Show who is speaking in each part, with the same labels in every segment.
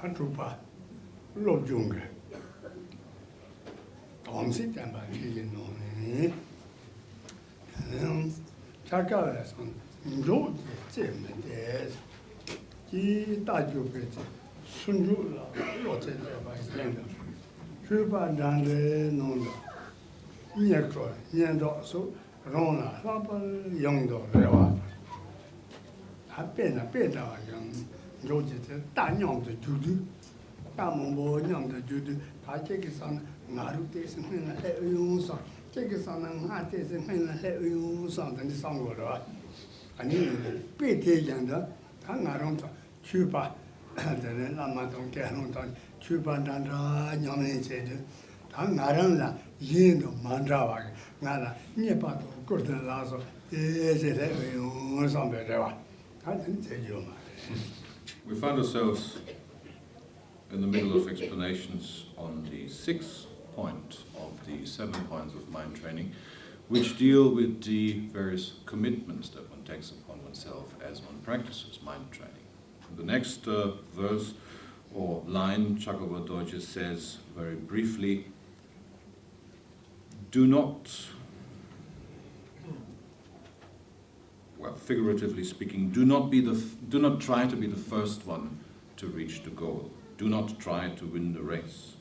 Speaker 1: Hatupa, Lobjunga. Tom sit and by Killing on Chakalas on George, Jim, yes. He died you pretty. Sunjula, Roth by Tenga. Sherab non Nyakro, Nyando, so Rona, Rapa, young dog, Reva. I've been a bit young George, Danyam the Judu, Tambo, young the Judu, I take his son, Narutes and Helu son, take his son and Hattes and Helu son, and the song would right. I need Pete Yanda, Tangaron, Chupa, and then Lamaton Canon, Chupa Danda, Yamin said, Tangarana, Yindo, Mandrava, Nana, Nepato, Gordon Lazo, is it Helu son, I didn't tell you.
Speaker 2: We find ourselves in the middle of explanations on the 6th point of the 7 points of mind training, which deal with the various commitments that one takes upon oneself as one practices mind training. The next verse or line, Chakabha Dorje says very briefly, do not, well, figuratively speaking, do not try to be the first one to reach the goal. Do not try to win the race.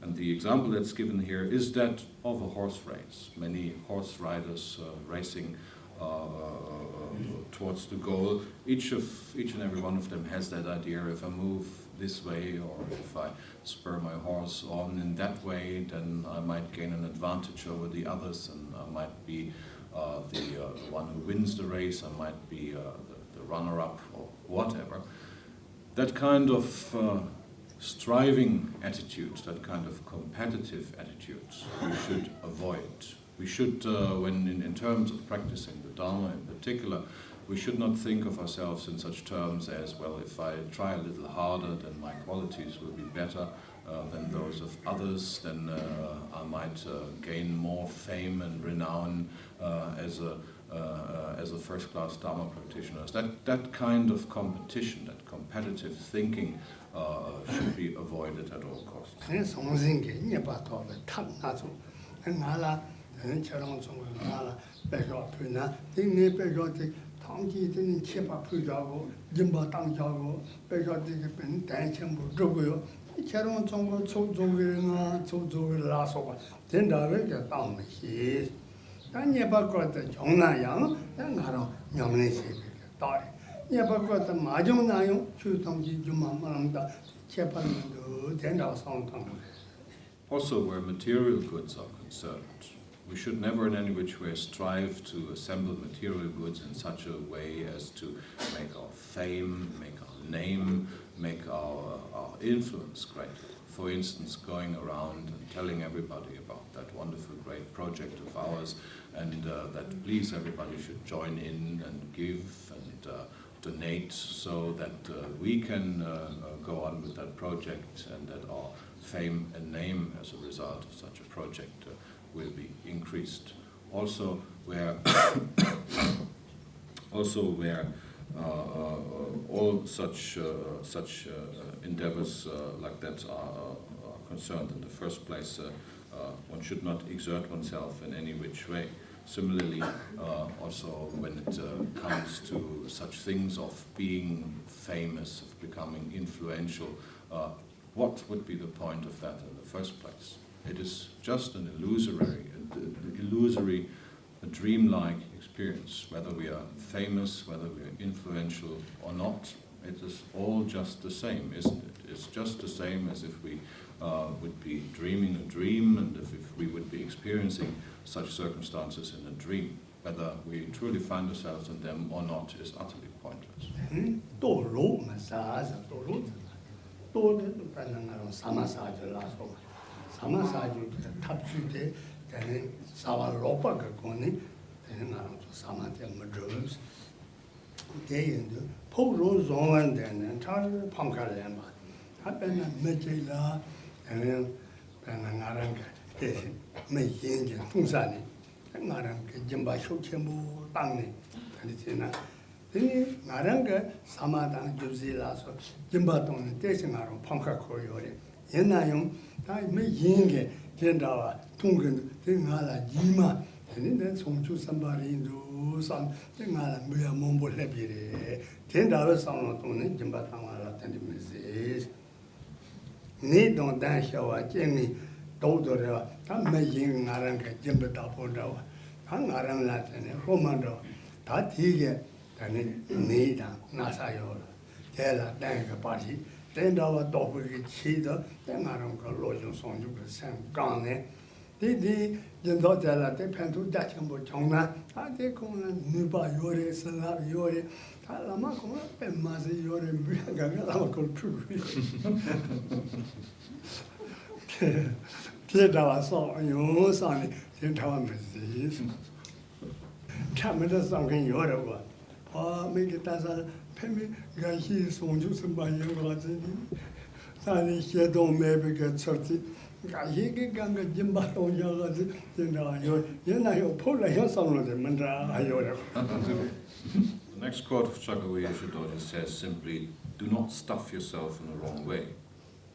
Speaker 2: And the example that's given here is that of a horse race. Many horse riders racing towards the goal. Each and every one of them has that idea: if I move this way, or if I spur my horse on in that way, then I might gain an advantage over the others, and I might be the one who wins the race. I might be the runner-up or whatever. That kind of striving attitudes, that kind of competitive attitudes, we should avoid. We should, when in terms of practicing the Dharma in particular, we should not think of ourselves in such terms as, well, if I try a little harder, then my qualities will be better than those of others, then I might gain more fame and renown as a first-class Dharma practitioner. That kind of competition, that competitive thinking, should be avoided at all costs. Also, where material goods are concerned, we should never in any which way strive to assemble material goods in such a way as to make our fame, make our name, make our influence great. For instance, going around and telling everybody about that wonderful, great project of ours, and that please everybody should join in and give and donate, so that we can go on with that project, and that our fame and name as a result of such a project will be increased. Also, where all such endeavors like that are concerned in the first place, one should not exert oneself in any which way. Similarly, also when it comes to such things of being famous, of becoming influential, what would be the point of that in the first place? It is just an illusory, a dreamlike experience. Whether we are famous, whether we are influential or not, it is all just the same, isn't it? It's just the same as if we would be dreaming a dream, and if we would be experiencing such circumstances in a dream. Whether we truly find ourselves in them or not is utterly pointless.
Speaker 1: Then Naranga Samadan Juzila, so Jimbaton, Tessinaro, Ponka Koyori, Yenayum, I may yinge, Tendawa, Tungan, Tingala, Jima, and then some to somebody into some Tingala, Mia Mumbo Lebire, $10 sound on Jimbatama, 20 minutes. Need don't dance shower, Jenny, Dodo, I'm making Naranga, Jimbatapo, Tangaran Latin, Romando, Tatige. And need Nasayo, tell a dank party, $10 double cheater, then I don't go lodging song to the same gone. The daughter, they pen to Dachimbo Chona, I take on Nuba Yore, Salah Yore, Talamako, and Mazi Yore, Gagalaco True. $10 song, you son, $10 Camera something you're one. Make it as a penny, Gashi, so you somebody was in. Sani shadow maybe get 30. Gashi Ganga Jimbato Yagas, you know, you pull a hill some of them and
Speaker 2: The next quote of Chagawi Shudoji says simply, do not stuff yourself in the wrong way,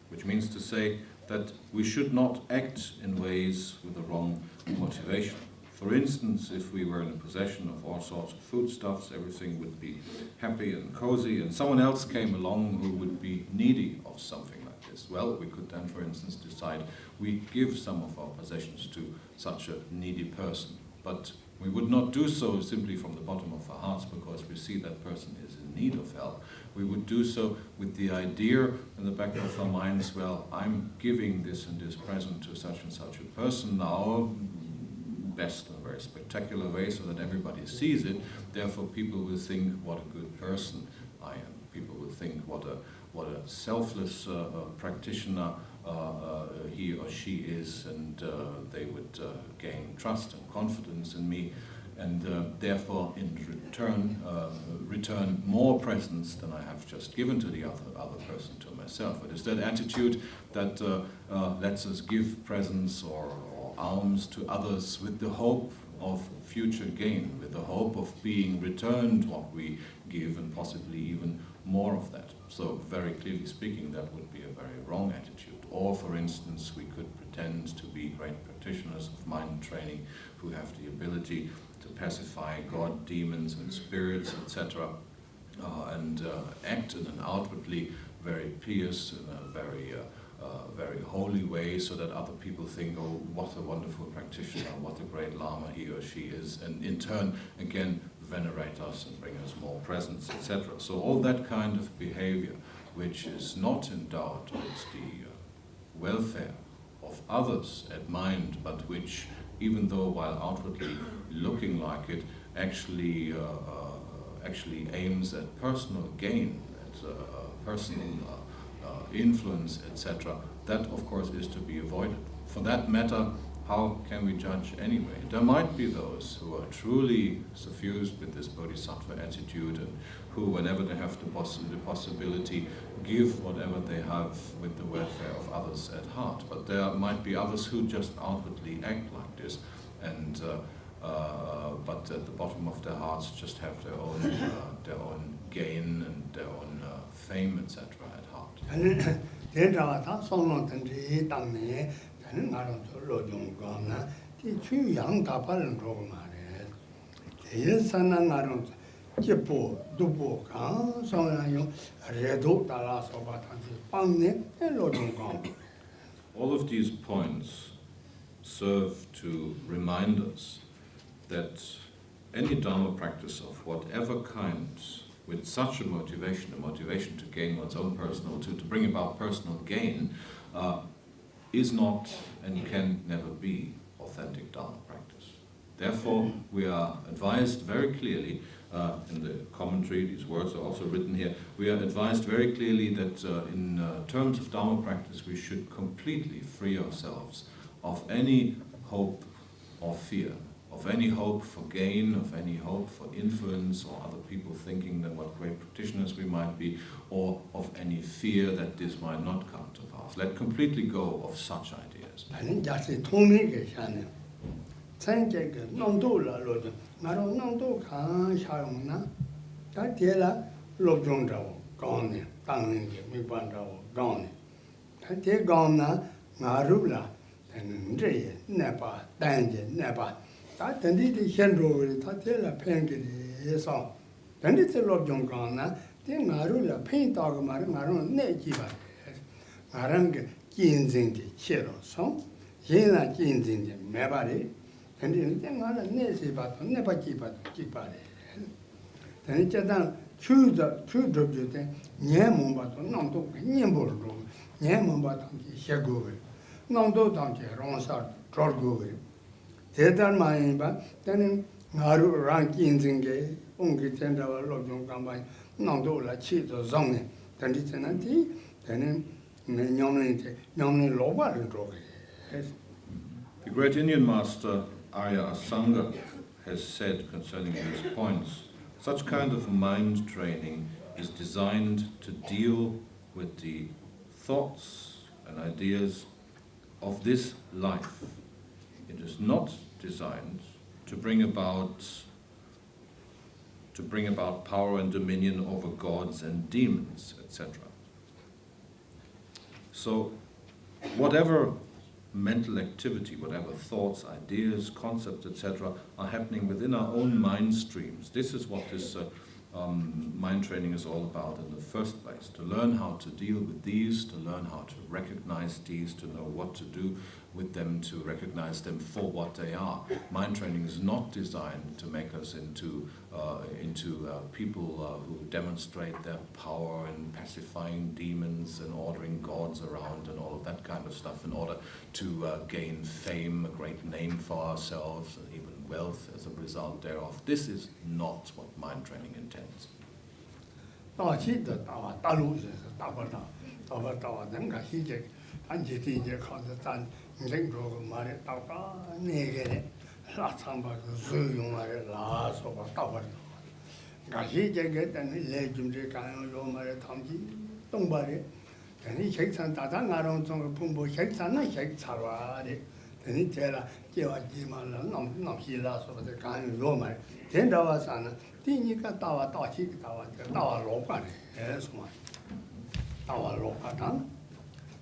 Speaker 2: which means to say that we should not act in ways with the wrong motivation. For instance, if we were in possession of all sorts of foodstuffs, everything would be happy and cozy, and someone else came along who would be needy of something like this. Well, we could then, for instance, decide we give some of our possessions to such a needy person. But we would not do so simply from the bottom of our hearts because we see that person is in need of help. We would do so with the idea in the back of our minds, well, I'm giving this and this present to such and such a person now, best in a very spectacular way so that everybody sees it. Therefore people will think what a good person I am. People will think what a selfless practitioner he or she is, and they would gain trust and confidence in me, and therefore in return more presents than I have just given to the other person, to myself. It is that attitude that lets us give presents or alms to others with the hope of future gain, with the hope of being returned what we give, and possibly even more of that. So very clearly speaking, that would be a very wrong attitude. Or for instance, we could pretend to be great practitioners of mind training who have the ability to pacify God, demons and spirits, etc., and act in an outwardly very pious, very holy way, so that other people think, oh, what a wonderful practitioner, what a great Lama he or she is, and in turn, again, venerate us and bring us more presents, etc. So all that kind of behavior, which is not endowed with the welfare of others at mind, but which, even though while outwardly looking like it, actually aims at personal gain, at personal influence, etc., that of course is to be avoided. For that matter, how can we judge anyway? There might be those who are truly suffused with this bodhisattva attitude and who, whenever they have the possibility, give whatever they have with the welfare of others at heart. But there might be others who just outwardly act like this, and but at the bottom of their hearts just have their own gain and their own fame, etc. at heart. All of these points serve to remind us that any Dharma practice of whatever kind, with such a motivation to gain one's own personal, to bring about personal gain, is not and can never be authentic Dharma practice. Therefore, we are advised very clearly, in the commentary, these words are also written here, we are advised very clearly that in terms of Dharma practice, we should completely free ourselves of any hope or fear, of any hope for gain, of any hope for influence or other people thinking that what great practitioners we might be, or of any fear that this might not come to pass. Let completely go of such ideas.
Speaker 1: 다 대라 롭종자고 가네 당는게 미반자고 가네 다 대가나 나루라 되는 제 내봐 단제 내봐 다 된디디 현로를 다 대라 팽게에서 된디디 롭종가나 대 나루라 팽다고 말은 나루는 내기바 나랑 게 긴진지 치로서 얘나 긴진지 매바리 근데 나는 내세바도 내바기바도 기바리 근데 제가 추도 때 녀몽바도 남도 녀보로 녀몽바도 셔고를 남도 당게 롱사 저고를 대단마이바 때는 나루 랑긴진게 옹기 텐다와 로종 감바이 남도라 치도 정네 근데 저는디 때는 녀몽이 로바를 저게
Speaker 2: The great Indian master Arya Asanga has said concerning these points, such kind of mind training is designed to deal with the thoughts and ideas of this life. It is not designed to bring about power and dominion over gods and demons, etc. So, whatever mental activity, whatever thoughts, ideas, concepts, etc., are happening within our own mind streams. This is what this mind training is all about in the first place, to learn how to deal with these, to learn how to recognize these, to know what to do with them, to recognize them for what they are. Mind training is not designed to make us into people who demonstrate their power in pacifying demons and ordering gods around and all of that kind of stuff in order to gain fame, a great name for ourselves, and even wealth as a result thereof. This is not what mind training intends.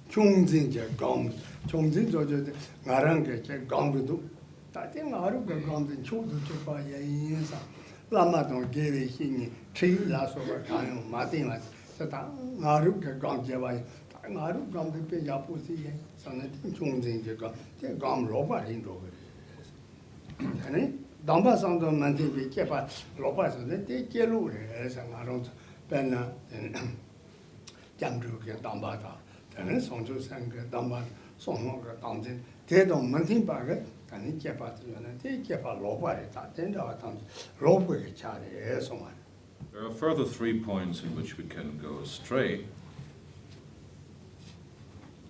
Speaker 1: 총진제 강 총진조제 나랑게 제 강도 다들 나루가 강도 초도 봐 예인사 라마도 게베 힘이 트이라서가 가요 마디마 다 나루가 강제와 나루 강도 배 야포시에 선에 총진제 강 로바린 로그 아니 담바상도 만티비 개파 로바서네 대게루래 해서 나로 벤나 잠주게 담바다 저는 성주상그 담바 송호가 담진 대동 만팅바가 아니 개파들은 대개파 로바리 다 된다와 담 로브게 차례 송만.
Speaker 2: There are further 3 points in which we can go astray,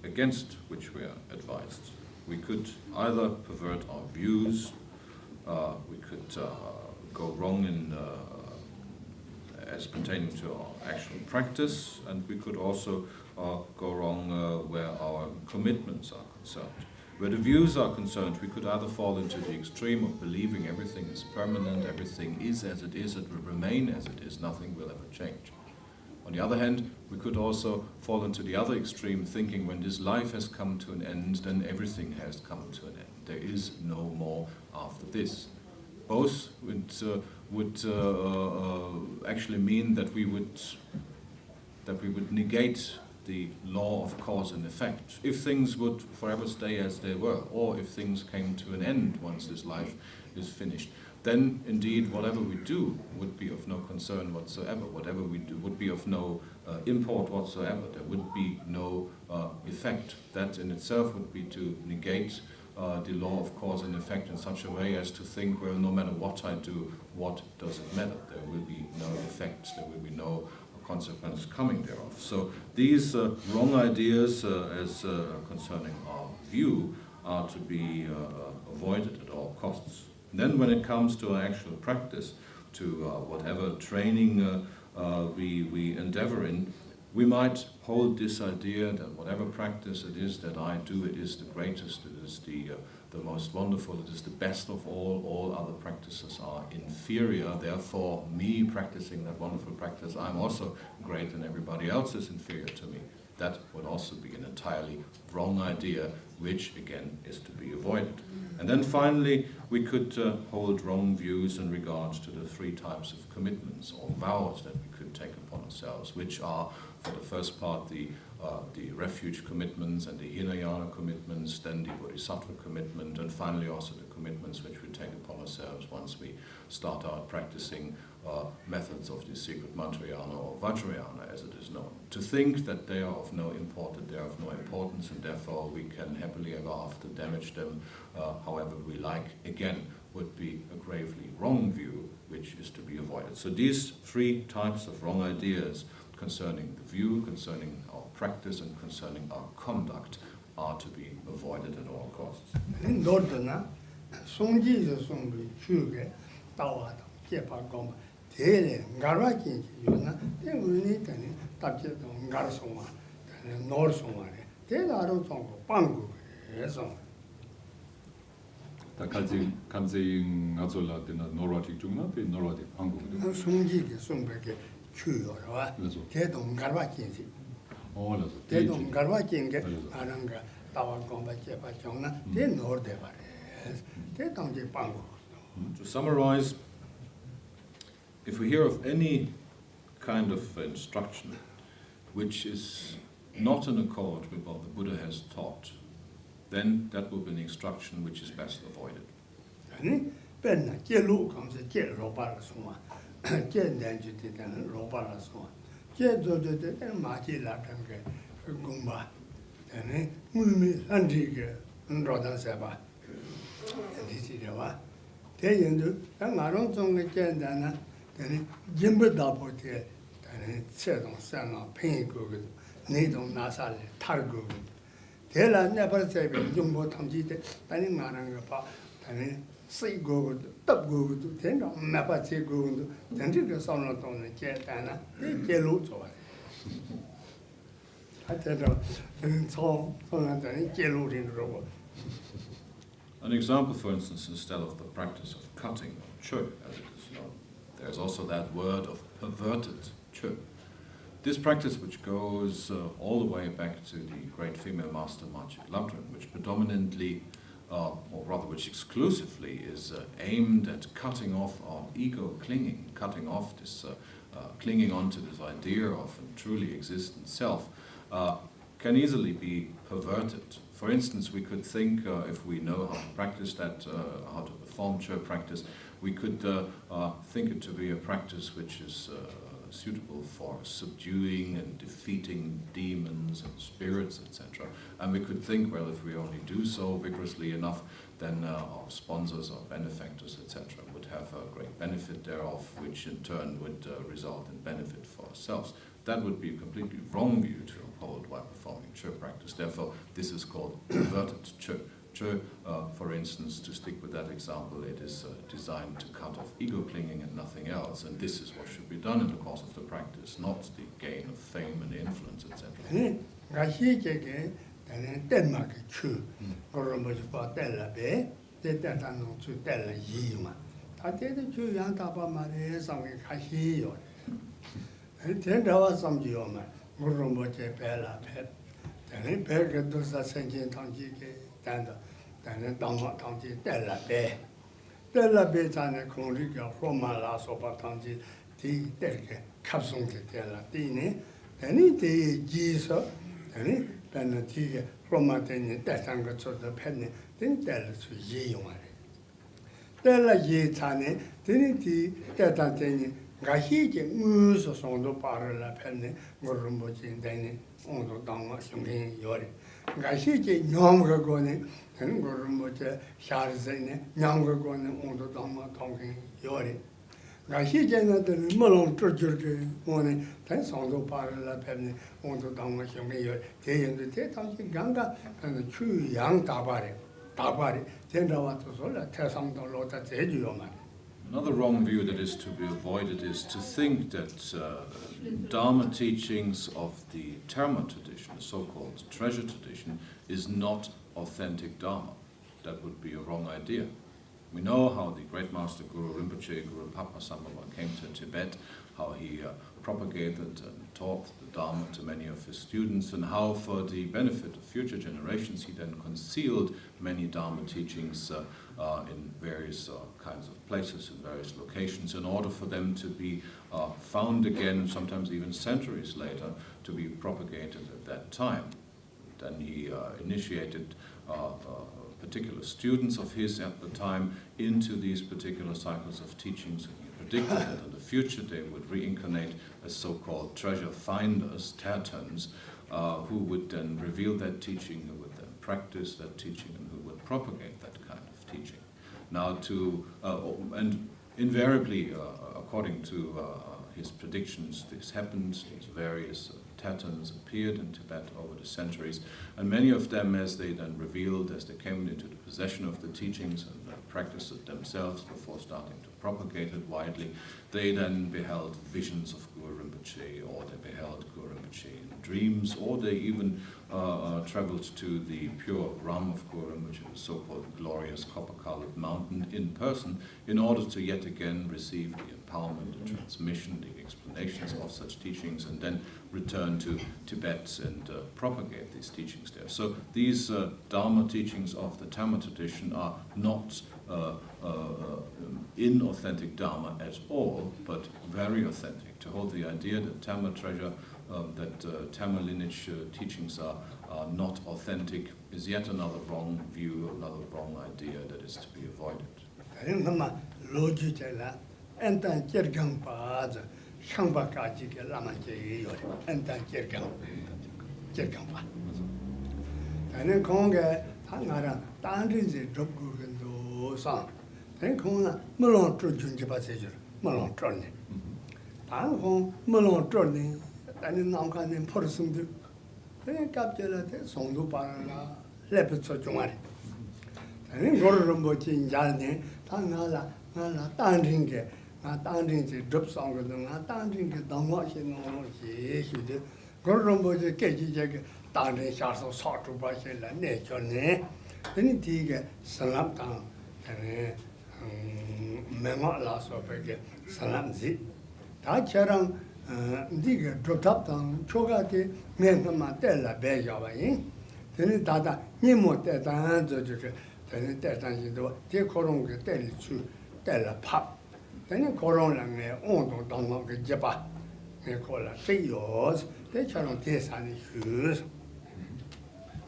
Speaker 2: against which we are advised. We could either pervert our views, we could go wrong in as pertaining to our actual practice, and we could also go wrong where our commitments are concerned. Where the views are concerned, we could either fall into the extreme of believing everything is permanent, everything is as it is, it will remain as it is, nothing will ever change. On the other hand, we could also fall into the other extreme, thinking when this life has come to an end, then everything has come to an end. There is no more after this. Both would actually mean that we would negate the law of cause and effect. If things would forever stay as they were, or if things came to an end once this life is finished, then indeed whatever we do would be of no concern whatsoever. Whatever we do would be of no import whatsoever. There would be no effect. That in itself would be to negate the law of cause and effect in such a way as to think, well, no matter what I do, what does it matter? There will be no effects, there will be no consequence coming thereof. So these wrong ideas as concerning our view are to be avoided at all costs. Then when it comes to our actual practice, to whatever training we endeavor in, we might hold this idea that whatever practice it is that I do, it is the greatest, it is the most wonderful, it is the best of all other practices are inferior, therefore me practicing that wonderful practice, I'm also great and everybody else is inferior to me. That would also be an entirely wrong idea, which again is to be avoided. And then finally, we could hold wrong views in regards to the 3 types of commitments or vows that we could take upon ourselves, which are, for the first part, the refuge commitments and the Hinayana commitments, then the Bodhisattva commitment, and finally also the commitments which we take upon ourselves once we start out practicing methods of the secret Mantrayana or Vajrayana, as it is known. To think that they are of no import, that they are of no importance, and therefore we can happily ever after damage them however we like, again, would be a gravely wrong view, which is to be avoided. So these 3 types of wrong ideas concerning the view, concerning our practice, and concerning our conduct are to be avoided at all costs.
Speaker 3: 다 간제인 아졸라 때나 노라틱 중나 때 노라틱 한국도
Speaker 1: 송지게 송백게 추요라 대동 가르바진지
Speaker 3: 어라서
Speaker 1: 대동 가르바진게 아는가 따와 공부제 바정나 대 노르데 바레 대동지 방고.
Speaker 2: To summarize, if we hear of any kind of instruction which is not in accord with what the Buddha has taught, then that will be an instruction which is best avoided.
Speaker 1: 아니 벤나 제루 감세 제 로바라 소마 제 낸지티 되는 로바라 소마 제 조조데 마지라 단게 공바 되네 물미 산지게 로단세바 엔디지려와 대연도 나랑 좀게 된다나 되네 짐부다보테 되네 세동 산나 팽이고 네동 나살에 탈고 대라 네버세베 중보 탐지데 아니 말한 거 봐. 아니 쓰이고 답고 된다. 나빠지고 된지가 선을 돈을 제다나 제로 좋아. 하여튼 손한테 제로를 robo.
Speaker 2: An example, for instance, instead of the practice of cutting or chöd, as it is known, there's also that word of perverted chöd. This practice, which goes all the way back to the great female master Marchik Labdran, which predominantly, or rather which exclusively is aimed at cutting off our ego clinging, cutting off this clinging onto this idea of a truly existent self, can easily be perverted. For instance, we could think, if we know how to practice that, how to perform chöd practice, we could think it to be a practice which is suitable for subduing and defeating demons and spirits, etc. And we could think, well, if we only do so vigorously enough, then our sponsors, our benefactors, etc. would have a great benefit thereof, which in turn would result in benefit for ourselves. That would be a completely wrong view to uphold while performing chöd practice. Therefore, this is called perverted chöd. Chöd, for instance, to stick with that example, it is designed to cut off ego clinging and nothing else, and this is what should be done in the course of the practice, not the gain of fame and influence, etc.
Speaker 1: Dharma Tangji Della Be Tane Konriga Roma La Sopa Tangji Di Derke Kapsung Della Dini Deni Di Giso Deni Benati Roma Deni Detanga to the Penny Then Della to Yi Yumari Della Yi Tane Deni Di Detanteni Gahiji Muso Sondo Parla Penny Murumboji Deni Ondo Dama Shungin Yori Gahiji Nyamga Goni and Rinpoche Sharzene, Nyanga Goni, Ondo Dhamma Tonkin Yori. Gahijana the Malon Turjurke, Moni, Ten Sondo Parala Penny, Ondo Dhamma Shungi Yori, Tay and the Tetanki Ganga, and the true young Tabari, Tendawatosola, Tesam Lota Tejuomani.
Speaker 2: Another wrong view that is to be avoided is to think that Dharma teachings of the Dharma tradition, the so-called treasure tradition, is not authentic Dharma. That would be a wrong idea. We know how the great master Guru Rinpoche, Guru Padmasambhava, came to Tibet, how he propagated and taught the Dharma to many of his students, and how for the benefit of future generations he then concealed many Dharma teachings in various kinds of places, in various locations, in order for them to be found again, sometimes even centuries later, to be propagated at that time. Then he initiated particular students of his at the time into these particular cycles of teachings, and he predicted that in the future they would reincarnate as so-called treasure finders, tertans, who would then reveal that teaching, who would then practice that teaching, and who would propagate that kind of teaching. Now and invariably, according to his predictions, this happened. These various tertans appeared in Tibet over the centuries, and many of them, as they then revealed, as they came into the possession of the teachings and practiced it themselves before starting to propagate it widely, they then beheld visions of Guru Rinpoche, or they beheld Guru Rinpoche in dreams, or they even traveled to the pure Ram of Guru Rinpoche, the so-called glorious copper-colored mountain, in person, in order to yet again receive the empowerment, the transmission, the explanations of such teachings, and then return to Tibet and propagate these teachings there. So these Dharma teachings of the Dharma tradition are not inauthentic Dharma at all, but very authentic. To hold the idea that Dharma treasure, that Dharma lineage teachings are not authentic is yet another wrong view, another wrong idea that is to be avoided.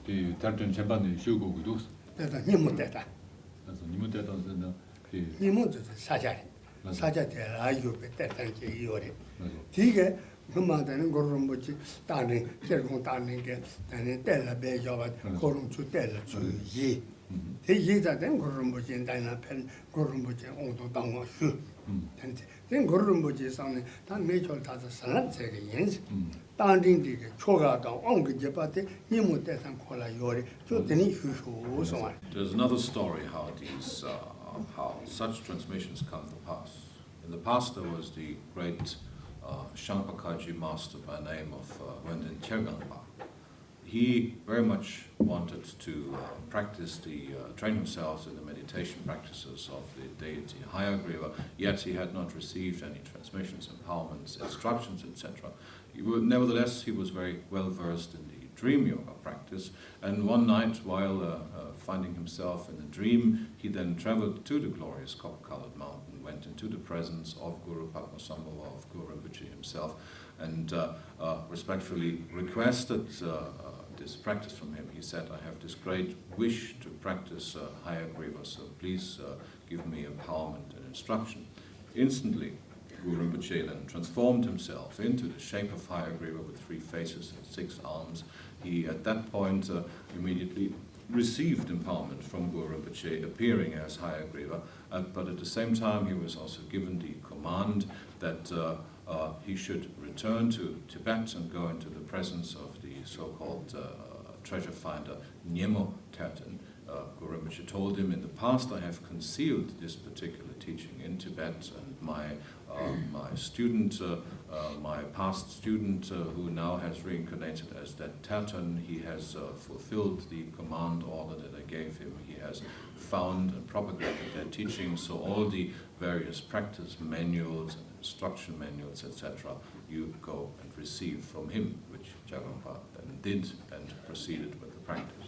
Speaker 3: 그 다른 전반의 쇼고도
Speaker 1: 대다 님못 대다
Speaker 3: 그래서 님못 대다는 그
Speaker 1: 님못 사자대 아유베 대단지 이거래 되게 그만되는 거를 뭐지 다른 결국 다른 게 다른 때라 배겨가 거름 주 때라 주지 대기자된 거를 뭐지 다른 편 거를 뭐지 온도 당고 수 근데 된 거를 뭐지 상에 다 매절 다서 살았제게 연습 당딩디게 초가가 온게 제바데 님못 대상 콜라 요리 저더니 휴쇼.
Speaker 2: There's another story how these how such transmissions come to pass. In the past there was the great Shankakaji master by the name of Wendan Khergangpa. He very much wanted to train himself in the meditation practices of the deity Hayagriva, yet he had not received any transmissions, empowerments, instructions, etc. Nevertheless, he was very well versed in the dream yoga practice, and one night while finding himself in a dream, he then traveled to the glorious copper-colored mountain, went into the presence of Guru Padmasambhava, of Guru Rinpoche himself, and respectfully requested this practice from him. He said, I have this great wish to practice Hayagriva, so please give me empowerment and instruction. Instantly, Guru Rinpoche then transformed himself into the shape of Hayagriva with 3 faces and 6 arms. He, at that point, immediately received empowerment from Guru Rinpoche, appearing as Hayagriva, but at the same time he was also given the command that he should return to Tibet and go into the presence of the so-called treasure finder Nyemo Terten Guru Rinpoche told him, in the past I have concealed this particular teaching in Tibet, and my student, my past student who now has reincarnated as that Tathon, he has fulfilled the command order that I gave him. He has found and propagated their teaching, so all the various practice manuals and instruction manuals, etc., you go and receive from him, which Chagompa then did and proceeded with the practice.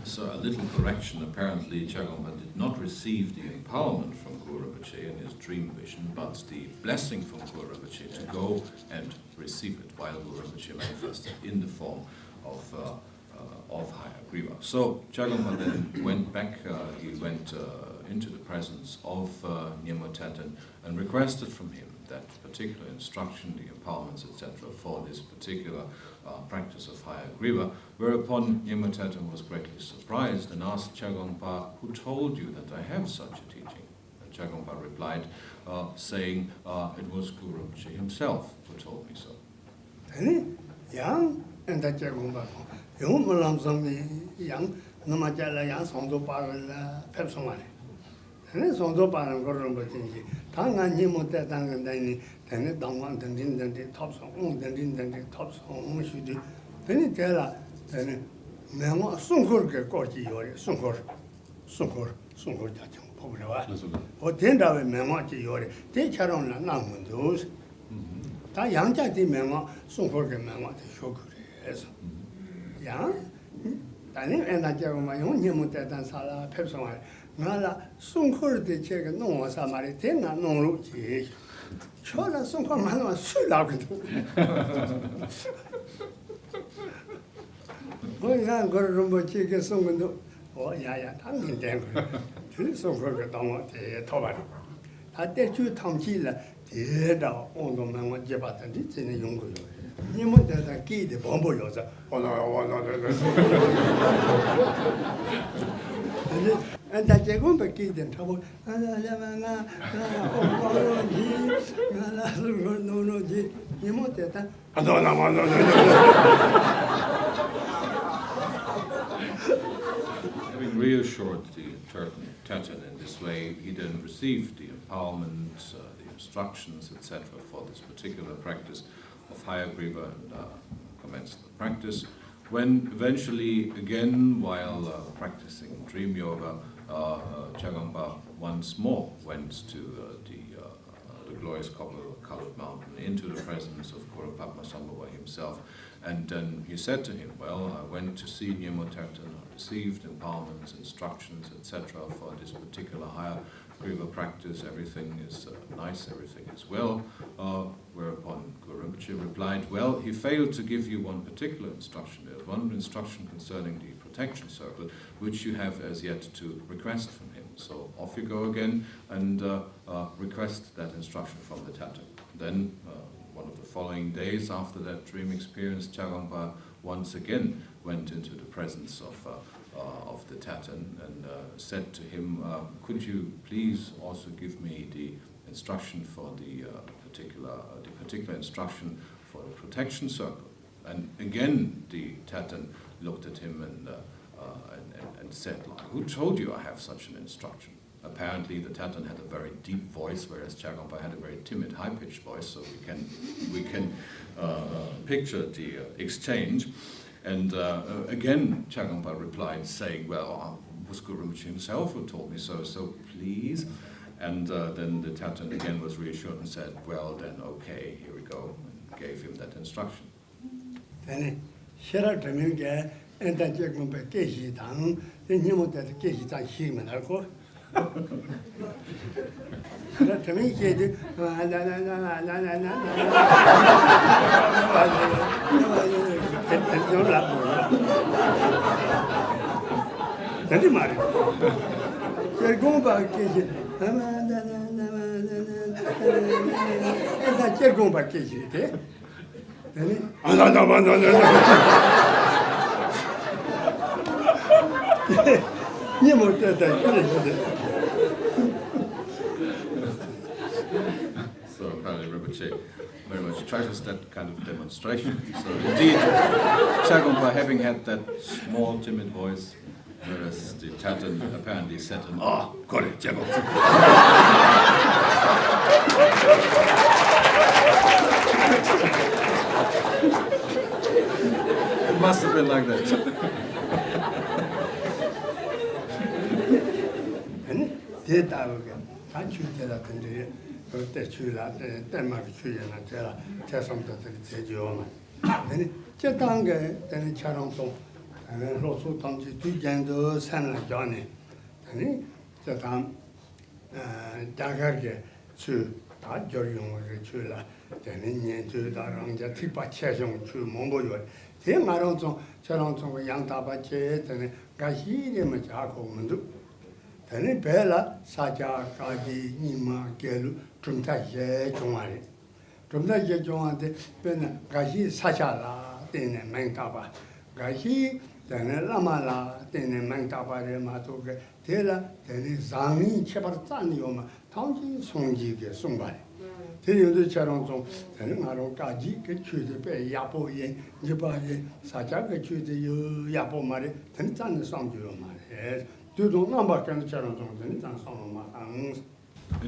Speaker 2: So a little correction, apparently Chagompa did not receive the empowerment from Guru Rinpoche in his dream vision, but the blessing from Guru Rinpoche to go and receive it while Guru Rinpoche manifested in the form of higher Griva. So Chagompa then went back, he went into the presence of Nyemo Tathon and requested from him that particular instruction, the empowerments, etc., for this particular practice of higher Griva, whereupon Nyemo Tathon was greatly surprised and asked Chagompa, "Who told you that I have such a teaching?" And Chagompa replied, saying, "It was Guru Rinpoche himself who told me so."
Speaker 1: And that you're going to get in trouble.
Speaker 2: Having reassured the Tathon in this way, he then received the empowerment, the instructions, etc., for this particular practice of higher Griva and commenced the practice. When eventually, again, while practicing dream yoga, Chagompa once more went to the glorious copper-colored mountain, into the presence of Guru Padmasambhava himself, and then he said to him, "Well, I went to see Nyemo Tathon, I received empowerments, instructions, etc. for this particular higher Griva practice. Everything is nice, everything is well." Whereupon Guru Rinpoche replied, "Well, he failed to give you one particular instruction. There's one instruction concerning the protection circle, which you have as yet to request from him. So off you go again and request that instruction from the Tathon." Then, one of the following days after that dream experience, Chagompa once again went into the presence of the Tathon and said to him, "Could you please also give me the instruction for the particular instruction for the protection circle?" And again, the Tathon looked at him and said, like, "Who told you I have such an instruction?" Apparently, the Tathon had a very deep voice, whereas Chagompa had a very timid, high-pitched voice. So we can picture the exchange. And again, Chagompa replied, saying, "Well, it was Guru Rinpoche himself who told me so. So please." And then the Tathon again was reassured and said, "Well, then okay, here we go," and gave him that instruction.
Speaker 1: Then Sherab and that you're going to get it down, then you want that get it down human. To me, you're going back. 일단 제공받게 지대. 아니 니 못했다.
Speaker 2: So apparently Rinpoche very much treasures that kind of demonstration. So indeed, Chagompa, having had that small timid voice, whereas the Tibetan apparently said, "Ah, got it, Chagompa." It must have been like that.
Speaker 1: 아니 대다하게 다 주대라든지 그때 주라 때마다 주야나 제가 대성도들이 제조만 아니 저 단계 때는 차롱송 아니 로수 당지 뒤견도 산을 전에 아니 저당 다가게 주다 저용을 주라 되는 년주다랑 이제 특바 체종 주 몸보여 대마롱송 차롱송 양다바체 되는 가시리면 자고 문도 Tani bela saja kaji nima gelu trumta ye chungari. Trumta ye chungari pena gashi saja la tene mengtaba. Gashi tene lama la tene mengtaba re matoke tela tene zangni chebar zani yoma tangji songji ge songbari. Tene yodo charong tene ngaro gaji ke chude pe yapo ye nipa ye saja ke chude yo yapo mare tene zani songji yo mare.
Speaker 2: In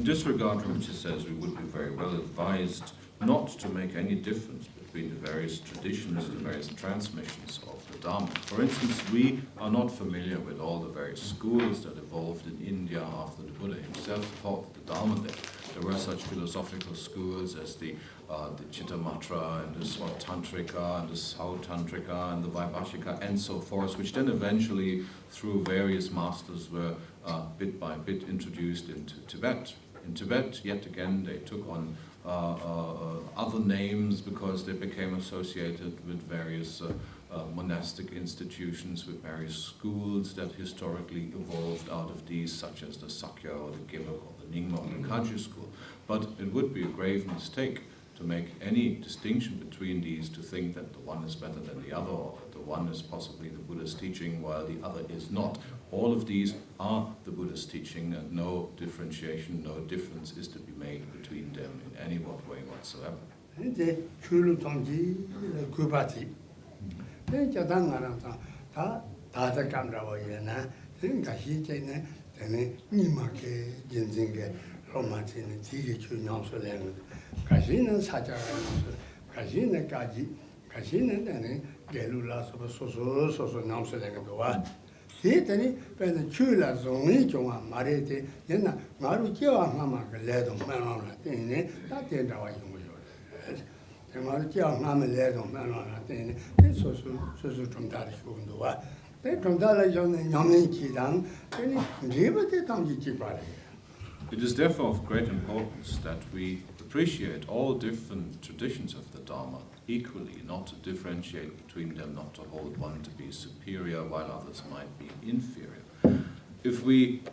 Speaker 2: this regard, Rinpoche says we would be very well advised not to make any difference between the various traditions, the various transmissions of the Dharma. For instance, we are not familiar with all the various schools that evolved in India after the Buddha himself taught the Dharma there. There were such philosophical schools as the Chittamatra and the Swatantrika and the Sautantrika and the Vaibhashika and so forth, which then eventually, through various masters, were bit by bit introduced into Tibet. In Tibet, yet again, they took on other names because they became associated with various monastic institutions, with various schools that historically evolved out of these, such as the Sakya or the Gimok or the Nyingma or the Kagyu school. But it would be a grave mistake to make any distinction between these, to think that the one is better than the other, or that the one is possibly the Buddha's teaching while the other is not. All of these are the Buddha's teaching, and no differentiation, no difference is to be made between them in any way whatsoever.
Speaker 1: Kashinan saja, kashinan kaji, kashinan tani gelula soso namso lenga doa. He tani pena chula zongi chunga marete yena maru jiwa ngama ledo manona tini ta tenda wa yungu yo. Te maru jiwa ngama ledo manona tini soso chumtari shugundoa. Te chumtari yone nyamni chidang tani ribate tamji chipare.
Speaker 2: It is therefore of great importance that we appreciate all different traditions of the Dharma equally, not to differentiate between them, not to hold one to be superior while others might be inferior. If we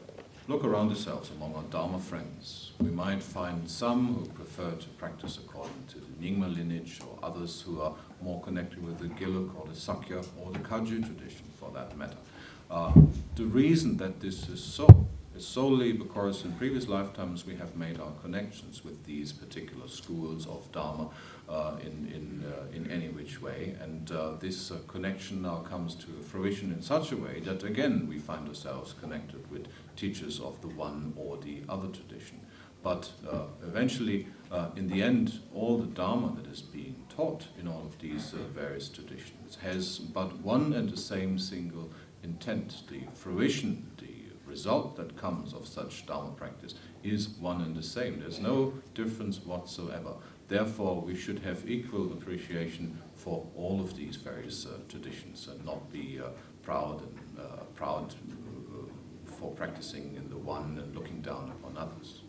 Speaker 2: look around ourselves among our Dharma friends, we might find some who prefer to practice according to the Nyingma lineage, or others who are more connected with the Giluk or the Sakya or the Kagyu tradition for that matter. The reason that this is so is solely because in previous lifetimes we have made our connections with these particular schools of Dharma in any which way, and this connection now comes to fruition in such a way that again we find ourselves connected with teachers of the one or the other tradition. But eventually, in the end, all the Dharma that is being taught in all of these various traditions has but one and the same single intent. The fruition, the result that comes of such Dharma practice is one and the same. There's no difference whatsoever. Therefore, we should have equal appreciation for all of these various traditions and not be proud for practicing in the one and looking down upon others.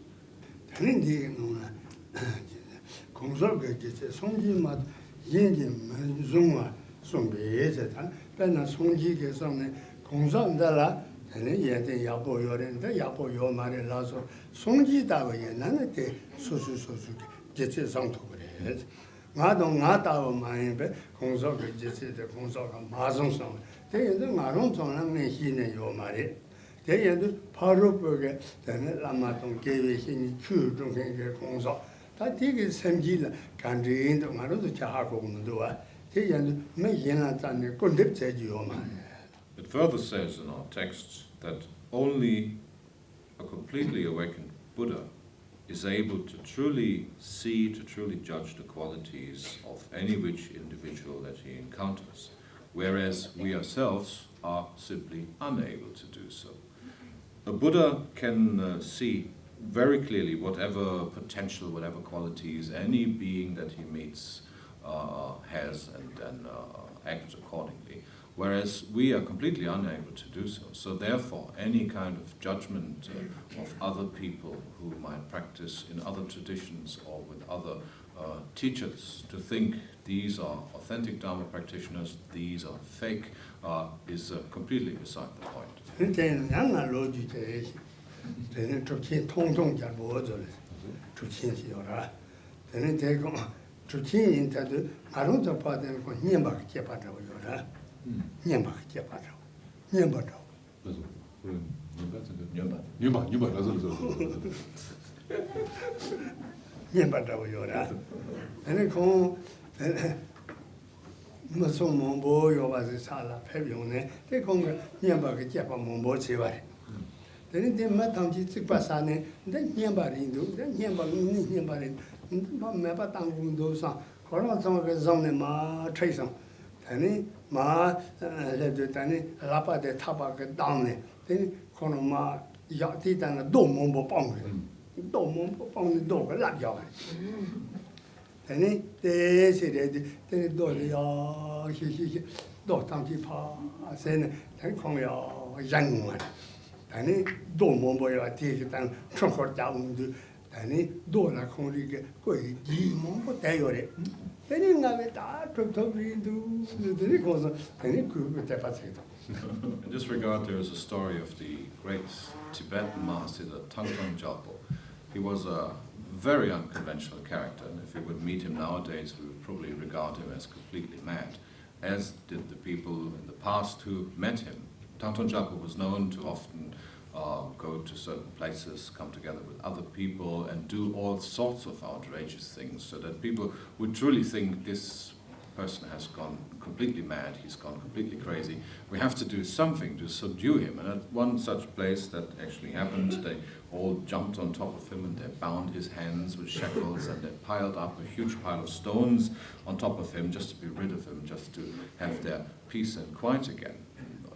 Speaker 1: Then the Yabo Yorin, the Yabo Yomari Lazo, Songi Dawi, none de Susu Susu, Jetsi Santo. Madon Nata Mine, Consoc, Jetsi, the Consoc, Mazon Song. They end the Maron Song, Hine Yomari. They end the Paruburg, then Lamaton gave him two drinking Consoc. That dig is Semgila, country in the Maru Chahako Mudua. They end Mayana and the Condip said Yomari.
Speaker 2: It further says in our text that only a completely awakened Buddha is able to truly see, to truly judge the qualities of any which individual that he encounters, whereas we ourselves are simply unable to do so. A Buddha can see very clearly whatever potential, whatever qualities any being that he meets has, and then act accordingly. Whereas we are completely unable to do so. So therefore, any kind of judgment of other people who might practice in other traditions or with other teachers, to think these are authentic Dharma practitioners, these are fake, is completely beside the point. Ma le tani lapa de tabak down then kono ma yati dan do mombo pong do la yaw then de se de do ya hi do tam ti pa sen then kong ya yang wa then do mombo ya ti dan chong ko da un de then do la kong ri ge gui ji mombo da yo re. And in this regard, there is a story of the great Tibetan master, Tangtong Jalpo. He was a very unconventional character, and if we would meet him nowadays, we would probably regard him as completely mad, as did the people in the past who met him. Tangtong Jalpo was known to often go to certain places, come together with other people, and do all sorts of outrageous things, so that people would truly think this person has gone completely mad, he's gone completely crazy. We have to do something to subdue him. And at one such place that actually happened, they all jumped on top of him and they bound his hands with shackles and they piled up a huge pile of stones on top of him just to be rid of him, just to have their peace and quiet again.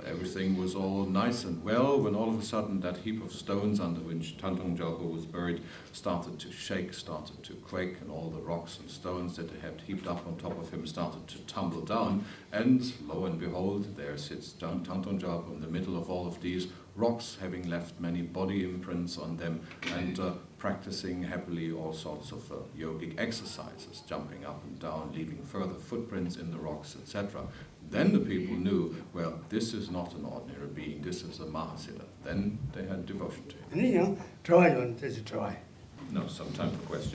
Speaker 2: Everything was all nice and well when all of a sudden that heap of stones under which Tangtong Jalpo was buried started to shake, started to quake, and all the rocks and stones that they had heaped up on top of him started to tumble down, and lo and behold, there sits Tangtong Jalpo in the middle of all of these rocks, having left many body imprints on them, and practicing happily all sorts of yogic exercises, jumping up and down, leaving further footprints in the rocks, etc. Then the people knew, well, this is not an ordinary being, this is a Mahasiddha. Then they had devotion to him.
Speaker 1: Try on, try.
Speaker 2: No, some time for questions.